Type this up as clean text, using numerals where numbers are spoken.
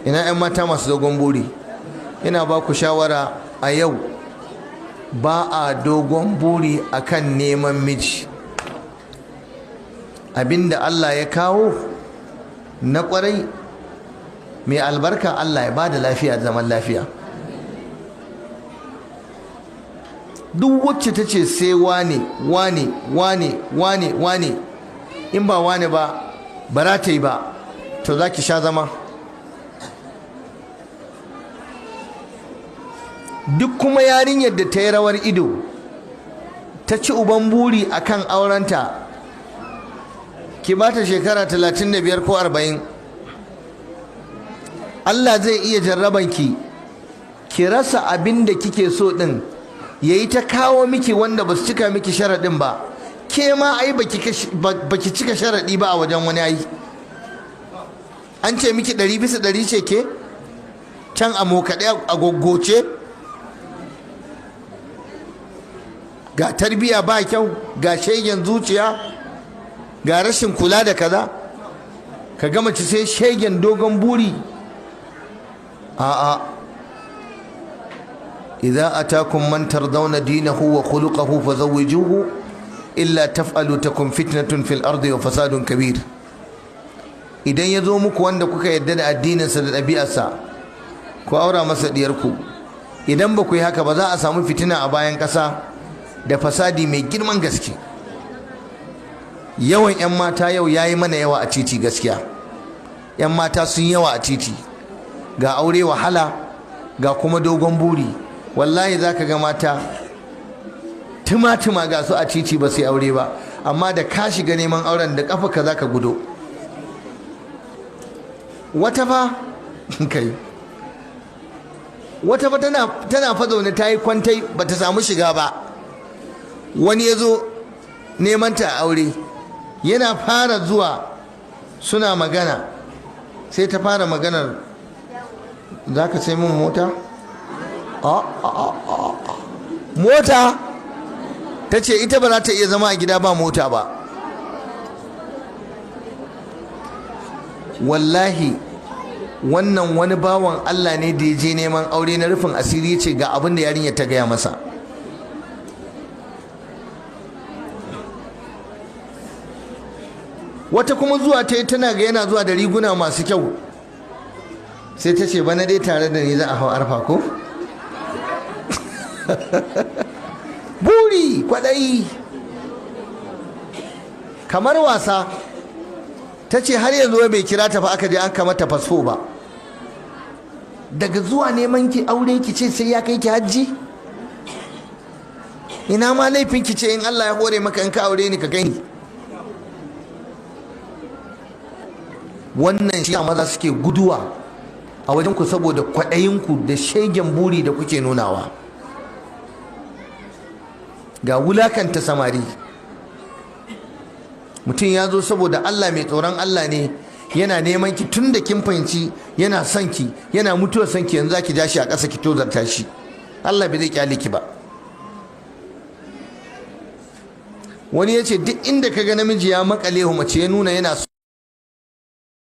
ina 'yan mata masu dogon buri, ina ba ku shawara a yau, ba a dogon buri akan neman miji. Abinda Allah ya kawo na kwarai mai albarka, Allah ya bada lafiya, zaman lafiya. Duk wacce ta ce sai wane in ba wane ba za ta yi ba, to za ki sha zama. Duk kuma yarinyar da ta yi rawar ido ta ci uban buri akan aurenta, ki ba ta shekara 35 ko 40, Allah zai iya jarrabanki ki rasa abin da kike so din, yayi ta kawo miki wanda ba su cika miki sharaɗin ba. Ke ma ai baki cika sharaɗi ba a wajen wani ai. An ce miki 100% ce ke can a mokaɗe a goggoce, ga tarbiya ba kyau, ga shegen zuciya, ga rashin kula da kaza, ka gama ci sai shegen dogon buri. a'a, idza atakum man tardawna dinahu wa khuluquhu fazawwijuhu illa taf'alu takun fitnatun fil ardi wa fasadun kabir. Idan ya zo muku wanda kuka yarda da addininsa da ɗabi'arsa, ku aura masa diyarku. Idan ba ku yi haka ba, za a samu fitina a bayan ƙasa da fasadi mai girman gaske. Yawan 'yan mata yau yayi mana yawa a titi gaskiya. 'Yan mata sun yawa a titi, ga aure wahala, ga kuma dogon buri. Wallahi za ka ga mata tuma ga su a titi ba su yi aure ba, amma da ka shiga neman auren da kafa ka za ka gudo. Wata fa kai, wata fa tana fa zaune ta yi kwantai ba ta samu shiga ba. Wani ya zo neman ta aure, yana fara zuwa suna magana, sai ta fara maganar, za ka sai mun mota? Mota? Ta ce ita ba za ta iya zama a gida ba mota ba. Wallahi wannan wani bawan Allah ne da ya je neman aure na rufin asiri, ya ce ga abin da yarinya ta gaya masa. Wata kuma zuwa ta yi, tana ga yana zuwa da riguna masu kyau, sai ta ce bana dai tare da ni za a hau arfa ko? Buri, kwaɗayi, kamar wasa. Ta ce har yanzu bai kira ta fa aka je an kamata fasfo ba. Daga zuwa neman ki aure ki ce sai ya kai ki hajji? Ina ma laifin ki ce in Allah ya hore maka in ka aure ni ka kai ni. Wannan shi maza suke guduwa a wajen ku saboda kwaɗayinku da shegen buri da kuke nunawa. Ga wulakanta samari. Mutum ya zo saboda Allah, mai tsoron Allah ne, yana neman ki tun da kin fahimci yana son ki, yana mutuwar son ki, yanzu za ki ja shi a ƙasa ki tozarta shi. Allah bai zai kyale ki ba. Wani ya ce duk inda ka ga namiji ya makale mace ya nuna yana so